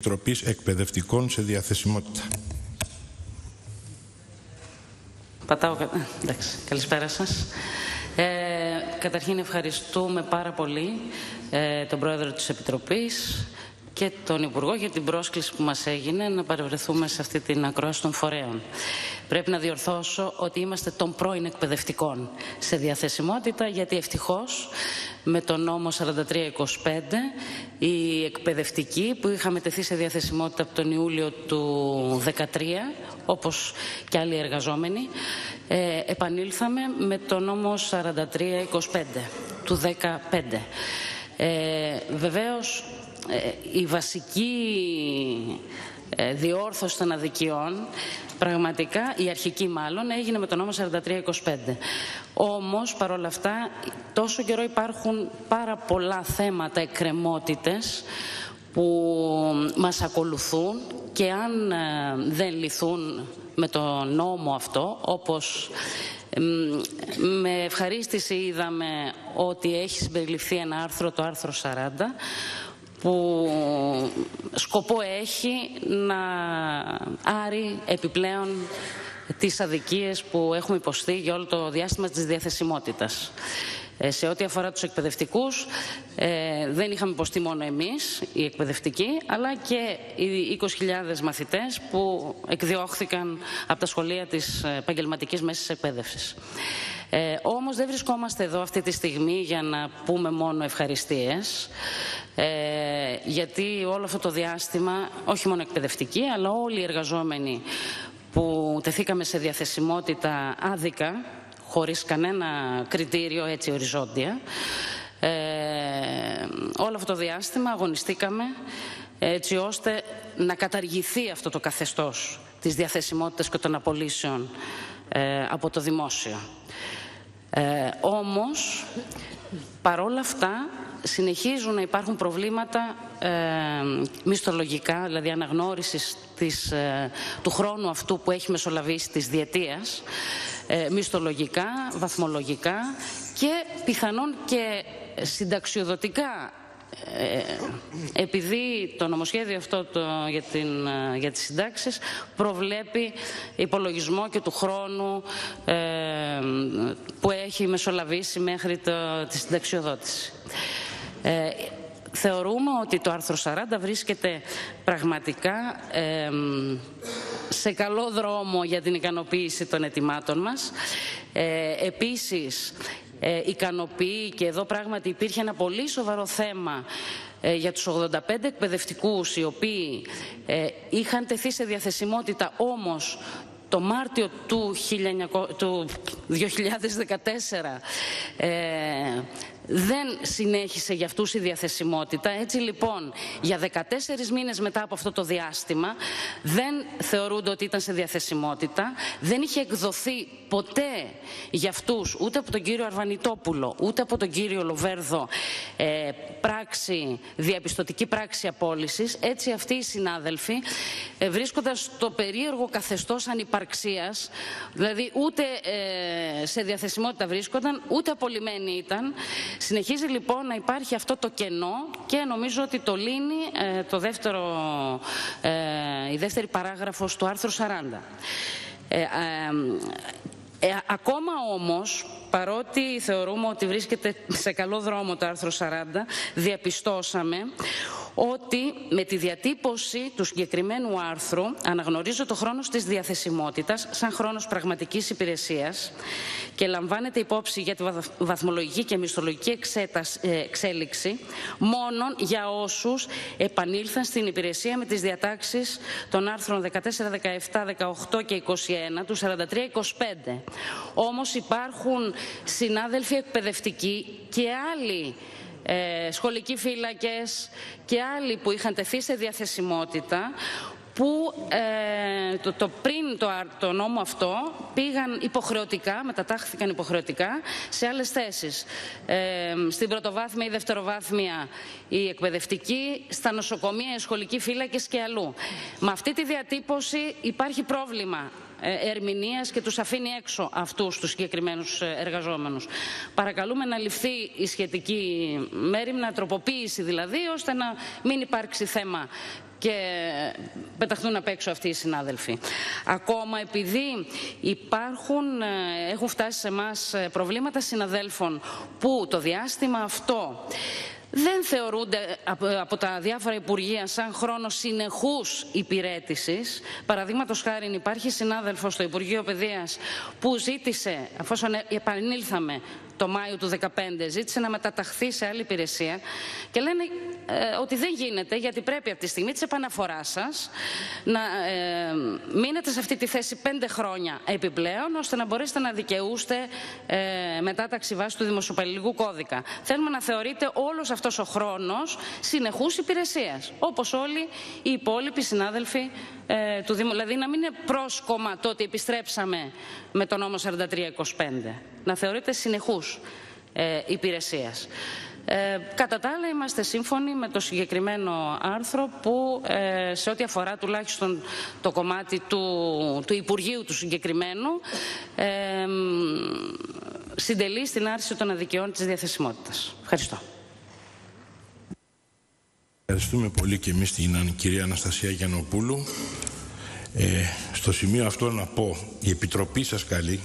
Επιτροπής Εκπαιδευτικών σε διαθεσιμότητα. Εντάξει, καλησπέρα σας. Καταρχήν ευχαριστούμε πάρα πολύ τον Πρόεδρο της Επιτροπής και τον Υπουργό για την πρόσκληση που μας έγινε να παρευρεθούμε σε αυτή την ακρόαση των φορέων. Πρέπει να διορθώσω ότι είμαστε των πρώην εκπαιδευτικών σε διαθεσιμότητα, γιατί ευτυχώς με τον νόμο 4325 οι εκπαιδευτικοί που είχαμε τεθεί σε διαθεσιμότητα από τον Ιούλιο του 2013, όπως και άλλοι εργαζόμενοι, επανήλθαμε με τον νόμο 4325 του 2015. Βεβαίως, η βασική διόρθωση των αδικιών, πραγματικά η αρχική μάλλον, έγινε με τον νόμο 4325. Όμως, παρόλα αυτά, τόσο καιρό υπάρχουν πάρα πολλά θέματα, εκκρεμότητες που μας ακολουθούν και αν δεν λυθούν με τον νόμο αυτό, όπως με ευχαρίστηση είδαμε ότι έχει συμπεριληφθεί ένα άρθρο, το άρθρο 40, που σκοπό έχει να άρει επιπλέον τις αδικίες που έχουμε υποστεί για όλο το διάστημα της διαθεσιμότητας. Σε ό,τι αφορά τους εκπαιδευτικούς, δεν είχαμε υποστεί μόνο εμείς, οι εκπαιδευτικοί, αλλά και οι 20.000 μαθητές που εκδιώχθηκαν από τα σχολεία της επαγγελματικής μέσης εκπαίδευσης. Όμως δεν βρισκόμαστε εδώ αυτή τη στιγμή για να πούμε μόνο ευχαριστίες, γιατί όλο αυτό το διάστημα, όχι μόνο εκπαιδευτικοί, αλλά όλοι οι εργαζόμενοι που τεθήκαμε σε διαθεσιμότητα άδικα, χωρίς κανένα κριτήριο έτσι οριζόντια, όλο αυτό το διάστημα αγωνιστήκαμε έτσι ώστε να καταργηθεί αυτό το καθεστώς της διαθεσιμότητας και των απολύσεων από το δημόσιο. Όμως, παρόλα αυτά, συνεχίζουν να υπάρχουν προβλήματα μισθολογικά, δηλαδή αναγνώρισης του χρόνου αυτού που έχει μεσολαβήσει της διετίας, μισθολογικά, βαθμολογικά και πιθανόν και συνταξιοδοτικά, επειδή το νομοσχέδιο αυτό για τις συντάξεις προβλέπει υπολογισμό και του χρόνου που έχει μεσολαβήσει μέχρι τη συνταξιοδότηση. Θεωρούμε ότι το άρθρο 40 βρίσκεται πραγματικά σε καλό δρόμο για την ικανοποίηση των αιτημάτων μας. Επίσης, ικανοποιεί, και εδώ πράγματι υπήρχε ένα πολύ σοβαρό θέμα για τους 85 εκπαιδευτικούς οι οποίοι είχαν τεθεί σε διαθεσιμότητα, όμως το Μάρτιο του 2014 δεν συνέχισε για αυτούς η διαθεσιμότητα. Έτσι λοιπόν, για 14 μήνες μετά από αυτό το διάστημα δεν θεωρούνται ότι ήταν σε διαθεσιμότητα. Δεν είχε εκδοθεί ποτέ για αυτούς, ούτε από τον κύριο Αρβανιτόπουλο, ούτε από τον κύριο Λοβέρδο, διαπιστωτική πράξη απόλυσης. Έτσι αυτοί οι συνάδελφοι, βρίσκοντας στο περίεργο καθεστώς ανυπαρξίας, δηλαδή ούτε σε διαθεσιμότητα βρίσκονταν, ούτε απολυμμένοι ήταν. Συνεχίζει λοιπόν να υπάρχει αυτό το κενό και νομίζω ότι το λύνει η δεύτερη παράγραφος του άρθρου 40. Ακόμα όμως, παρότι θεωρούμε ότι βρίσκεται σε καλό δρόμο το άρθρο 40, διαπιστώσαμε ότι με τη διατύπωση του συγκεκριμένου άρθρου αναγνωρίζω το χρόνο της διαθεσιμότητας σαν χρόνος πραγματικής υπηρεσίας και λαμβάνεται υπόψη για τη βαθμολογική και μισθολογική εξέλιξη μόνον για όσους επανήλθαν στην υπηρεσία με τις διατάξεις των άρθρων 14, 17, 18 και 21 του 43-25. Όμως υπάρχουν συνάδελφοι εκπαιδευτικοί και άλλοι σχολικοί φύλακες και άλλοι που είχαν τεθεί σε διαθεσιμότητα που πριν το νόμο αυτό πήγαν υποχρεωτικά, μετατάχθηκαν υποχρεωτικά σε άλλες θέσεις. Στην πρωτοβάθμια ή δευτεροβάθμια οι εκπαιδευτικοί, στα νοσοκομεία, οι σχολικοί φύλακες και αλλού. Με αυτή τη διατύπωση υπάρχει πρόβλημα ερμηνείας και τους αφήνει έξω αυτούς τους συγκεκριμένους εργαζόμενους. Παρακαλούμε να ληφθεί η σχετική μέριμνα, τροποποίηση δηλαδή, ώστε να μην υπάρξει θέμα και πεταχτούν απ' έξω αυτοί οι συνάδελφοι. Ακόμα επειδή έχουν φτάσει σε εμάς προβλήματα συναδέλφων που το διάστημα αυτό δεν θεωρούνται από τα διάφορα υπουργεία σαν χρόνο συνεχούς υπηρέτησης. Παραδείγματος χάριν, υπάρχει συνάδελφος στο Υπουργείο Παιδείας που ζήτησε, αφόσον επανήλθαμε το Μάιο του 2015, ζήτησε να μεταταχθεί σε άλλη υπηρεσία και λένε ότι δεν γίνεται, γιατί πρέπει από τη στιγμή της επαναφοράς σας να μείνετε σε αυτή τη θέση 5 χρόνια επιπλέον, ώστε να μπορέσετε να δικαιούστε μετάταξη βάσει του Δημοσιοπαλληλικού Κώδικα. Θέλουμε να θεωρείτε όλος αυτός ο χρόνος συνεχούς υπηρεσίας, όπως όλοι οι υπόλοιποι συνάδελφοι του Δήμου. Δηλαδή να μην είναι πρόσκομμα το ότι επιστρέψαμε με τον νόμο 4325. Να θεωρείται συνεχούς υπηρεσίας. Κατά τα άλλα, είμαστε σύμφωνοι με το συγκεκριμένο άρθρο που σε ό,τι αφορά τουλάχιστον το κομμάτι του Υπουργείου του συγκεκριμένου συντελεί στην άρση των αδικιών της διαθεσιμότητας. Ευχαριστώ. Ευχαριστούμε πολύ και εμείς την κυρία Αναστασία Γιαννοπούλου. Στο σημείο αυτό να πω, η Επιτροπή σας καλεί